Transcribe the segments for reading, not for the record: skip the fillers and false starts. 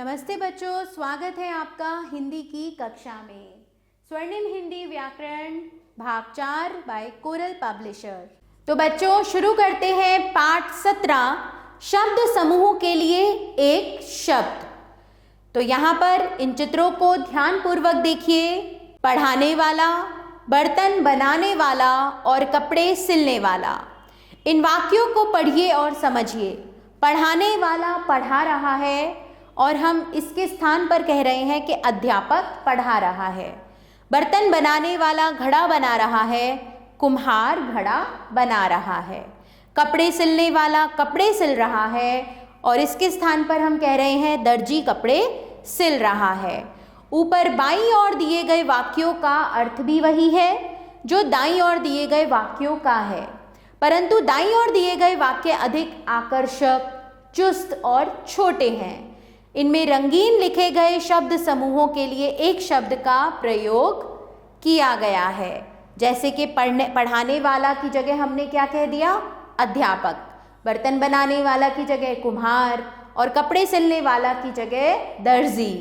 नमस्ते बच्चों, स्वागत है आपका हिंदी की कक्षा में। स्वर्णिम हिंदी व्याकरण भाग 4 बाय कोरल पब्लिशर। तो बच्चों शुरू करते हैं पाठ 17 शब्द समूहों के लिए एक शब्द। तो यहाँ पर इन चित्रों को ध्यानपूर्वक देखिए। पढ़ाने वाला, बर्तन बनाने वाला और कपड़े सिलने वाला। इन वाक्यों को पढ़िए और समझिए। पढ़ाने वाला पढ़ा रहा है और हम इसके स्थान पर कह रहे हैं कि अध्यापक पढ़ा रहा है। बर्तन बनाने वाला घड़ा बना रहा है, कुम्हार घड़ा बना रहा है। कपड़े सिलने वाला कपड़े सिल रहा है और इसके स्थान पर हम कह रहे हैं दर्जी कपड़े सिल रहा है। ऊपर बाईं ओर दिए गए वाक्यों का अर्थ भी वही है जो दाईं ओर दिए गए वाक्यों का है, परंतु दाईं ओर दिए गए वाक्य अधिक आकर्षक, चुस्त और छोटे हैं। इनमें रंगीन लिखे गए शब्द समूहों के लिए एक शब्द का प्रयोग किया गया है। जैसे कि पढ़ाने वाला की जगह हमने क्या कह दिया? अध्यापक। बर्तन बनाने वाला की जगह कुम्हार और कपड़े सिलने वाला की जगह दर्जी।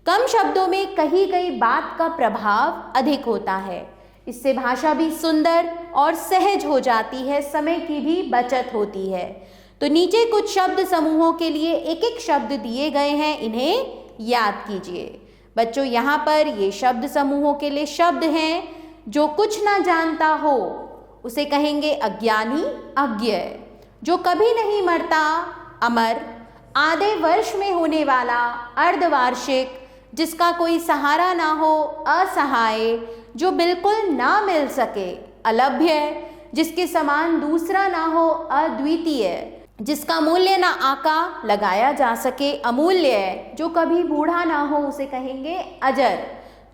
कम शब्दों में कही गई बात का प्रभाव अधिक होता है। इससे भाषा भी सुंदर और सहज हो जाती है, समय की भी बचत होती है। तो नीचे कुछ शब्द समूहों के लिए एक एक शब्द दिए गए हैं, इन्हें याद कीजिए। बच्चों यहाँ पर ये शब्द समूहों के लिए शब्द हैं। जो कुछ ना जानता हो उसे कहेंगे अज्ञानी, अज्ञ। जो कभी नहीं मरता, अमर। आधे वर्ष में होने वाला, अर्धवार्षिक। जिसका कोई सहारा ना हो, असहाय। जो बिल्कुल ना मिल सके, अलभ्य। जिसके समान दूसरा ना हो, अद्वितीय। जिसका मूल्य ना आका लगाया जा सके, अमूल्य। जो कभी बूढ़ा ना हो उसे कहेंगे अजर।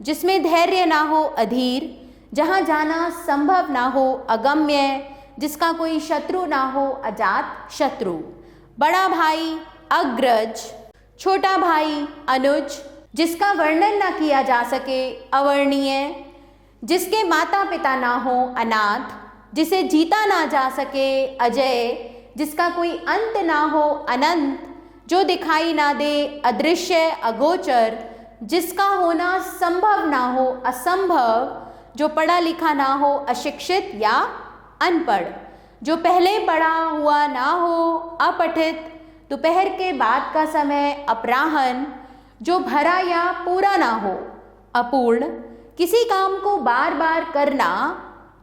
जिसमें धैर्य ना हो, अधीर। जहाँ जाना संभव ना हो, अगम्य। जिसका कोई शत्रु ना हो, अजात शत्रु। बड़ा भाई, अग्रज। छोटा भाई, अनुज। जिसका वर्णन ना किया जा सके, अवर्णीय। जिसके माता पिता ना हो, अनाथ। जिसे जीता ना जा सके, अजय। जिसका कोई अंत ना हो, अनंत। जो दिखाई ना दे, अदृश्य, अगोचर। जिसका होना संभव ना हो, असंभव। जो पढ़ा लिखा ना हो, अशिक्षित या अनपढ़। जो पहले पढ़ा हुआ ना हो, अपठित। दोपहर के बाद का समय, अपराह्न। जो भरा या पूरा ना हो, अपूर्ण। किसी काम को बार बार करना,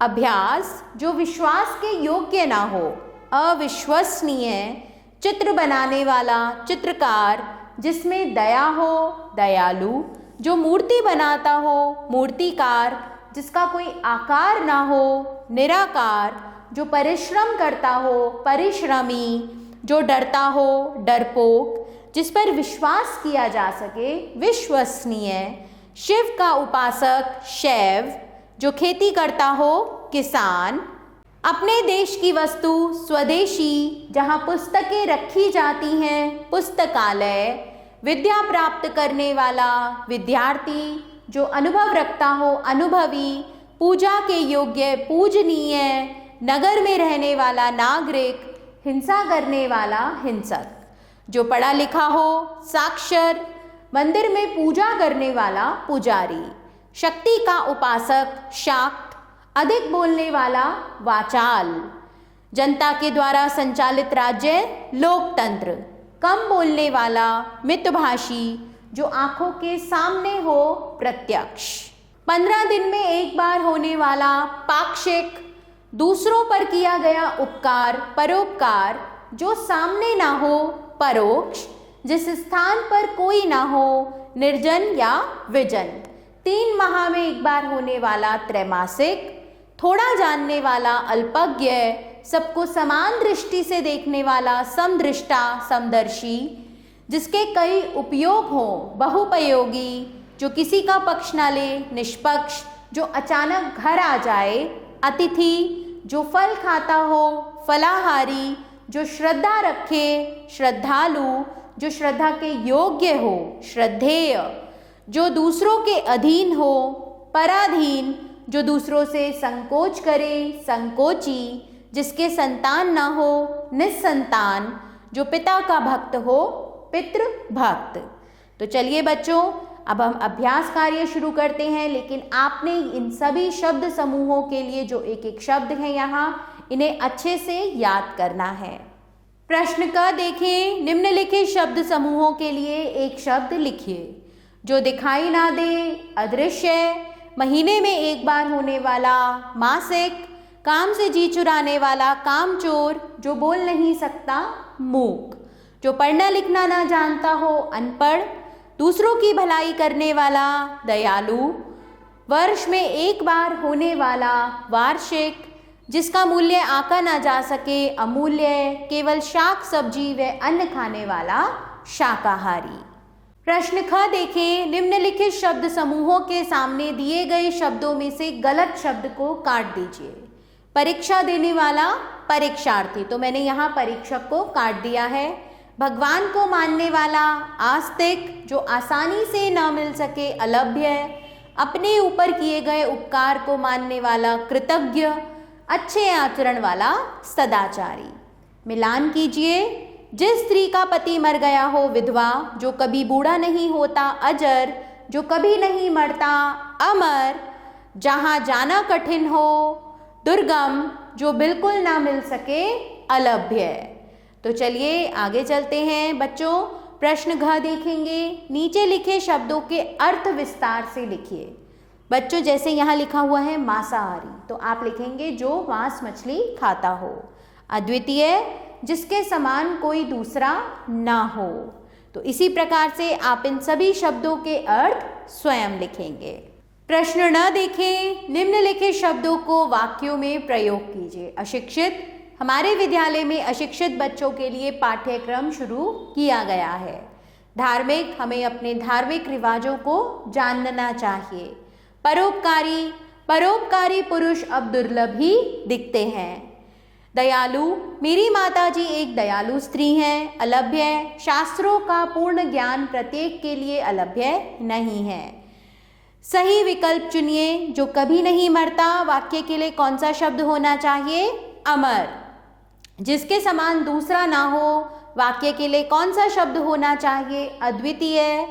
अभ्यास। जो विश्वास के योग्य ना हो, अविश्वसनीय। चित्र बनाने वाला, चित्रकार। जिसमें दया हो, दयालु। जो मूर्ति बनाता हो, मूर्तिकार। जिसका कोई आकार ना हो, निराकार। जो परिश्रम करता हो, परिश्रमी। जो डरता हो, डरपोक। जिस पर विश्वास किया जा सके, विश्वसनीय। शिव का उपासक, शैव। जो खेती करता हो, किसान। अपने देश की वस्तु, स्वदेशी। जहाँ पुस्तकें रखी जाती हैं, पुस्तकालय। विद्या प्राप्त करने वाला, विद्यार्थी। जो अनुभव रखता हो, अनुभवी। पूजा के योग्य, पूजनीय। नगर में रहने वाला, नागरिक। हिंसा करने वाला, हिंसक। जो पढ़ा लिखा हो, साक्षर। मंदिर में पूजा करने वाला, पुजारी। शक्ति का उपासक, शाक्त। अधिक बोलने वाला, वाचाल। जनता के द्वारा संचालित राज्य, लोकतंत्र। कम बोलने वाला, मितभाषी। जो आंखों के सामने हो, प्रत्यक्ष। 15 दिन में एक बार होने वाला, पाक्षिक। दूसरों पर किया गया उपकार, परोपकार। जो सामने ना हो, परोक्ष। जिस स्थान पर कोई ना हो, निर्जन या विजन। 3 माह में एक बार होने वाला, त्रैमासिक। थोड़ा जानने वाला, अल्पज्ञ। सबको समान दृष्टि से देखने वाला, समदृष्टा, समदर्शी। जिसके कई उपयोग हो, बहुपयोगी। जो किसी का पक्ष ना ले, निष्पक्ष। जो अचानक घर आ जाए, अतिथि। जो फल खाता हो, फलाहारी। जो श्रद्धा रखे, श्रद्धालु। जो श्रद्धा के योग्य हो, श्रद्धेय। जो दूसरों के अधीन हो, पराधीन। जो दूसरों से संकोच करे, संकोची। जिसके संतान ना हो, निस्संतान। जो पिता का भक्त हो, पितृ भक्त। तो चलिए बच्चों, अब हम अभ्यास कार्य शुरू करते हैं, लेकिन आपने इन सभी शब्द समूहों के लिए जो एक एक शब्द हैं यहाँ, इन्हें अच्छे से याद करना है। प्रश्न क देखें, निम्नलिखित शब्द समूहों के लिए एक शब्द लिखिए। जो दिखाई ना दे, अदृश्य, महीने में एक बार होने वाला, मासिक, काम से जी चुराने वाला, कामचोर, जो बोल नहीं सकता, मूक, जो पढ़ना लिखना ना जानता हो, अनपढ़, दूसरों की भलाई करने वाला, दयालु, वर्ष में एक बार होने वाला, वार्षिक, जिसका मूल्य आंका ना जा सके, अमूल्य, केवल शाक सब्जी व अन्न खाने वाला, शाकाहारी। प्रश्न ख देखें, निम्नलिखित शब्द समूहों के सामने दिए गए शब्दों में से गलत शब्द को काट दीजिए। परीक्षा देने वाला, परीक्षार्थी, तो मैंने यहाँ परीक्षक को काट दिया है। भगवान को मानने वाला, आस्तिक, जो आसानी से न मिल सके, अलभ्य, अपने ऊपर किए गए उपकार को मानने वाला, कृतज्ञ, अच्छे आचरण वाला, सदाचारी। मिलान कीजिए। जिस स्त्री का पति मर गया हो, विधवा, जो कभी बूढ़ा नहीं होता, अजर, जो कभी नहीं मरता, अमर, जहाँ जाना कठिन हो, दुर्गम, जो बिल्कुल ना मिल सके, अलभ्य। तो चलिए आगे चलते हैं बच्चों। प्रश्न घ देखेंगे। नीचे लिखे शब्दों के अर्थ विस्तार से लिखिए। बच्चों जैसे यहाँ लिखा हुआ है मांसाहारी, तो आप लिखेंगे जो मांस मछली खाता हो। अद्वितीय, जिसके समान कोई दूसरा ना हो। तो इसी प्रकार से आप इन सभी शब्दों के अर्थ स्वयं लिखेंगे। प्रश्न न देखें, निम्नलिखित शब्दों को वाक्यों में प्रयोग कीजिए। अशिक्षित, हमारे विद्यालय में अशिक्षित बच्चों के लिए पाठ्यक्रम शुरू किया गया है। धार्मिक, हमें अपने धार्मिक रिवाजों को जानना चाहिए। परोपकारी, परोपकारी पुरुष अब दुर्लभ ही दिखते हैं। दयालु, मेरी माताजी एक दयालु स्त्री हैं। अलभ्य, शास्त्रों का पूर्ण ज्ञान प्रत्येक के लिए अलभ्य नहीं है। सही विकल्प चुनिए। जो कभी नहीं मरता, वाक्य के लिए कौन सा शब्द होना चाहिए? अमर। जिसके समान दूसरा ना हो, वाक्य के लिए कौन सा शब्द होना चाहिए? अद्वितीय।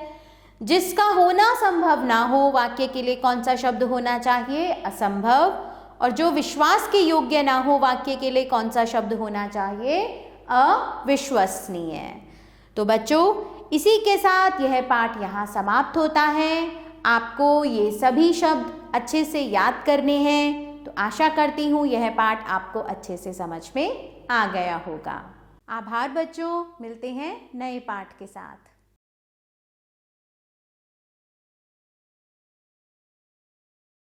जिसका होना संभव ना हो, वाक्य के लिए कौन सा शब्द होना चाहिए? असंभव। और जो विश्वास के योग्य ना हो, वाक्य के लिए कौन सा शब्द होना चाहिए? अविश्वसनीय। तो बच्चों, इसी के साथ यह पाठ यहाँ समाप्त होता है। आपको ये सभी शब्द अच्छे से याद करने हैं। तो आशा करती हूँ यह पाठ आपको अच्छे से समझ में आ गया होगा। आभार बच्चों, मिलते हैं नए पाठ के साथ।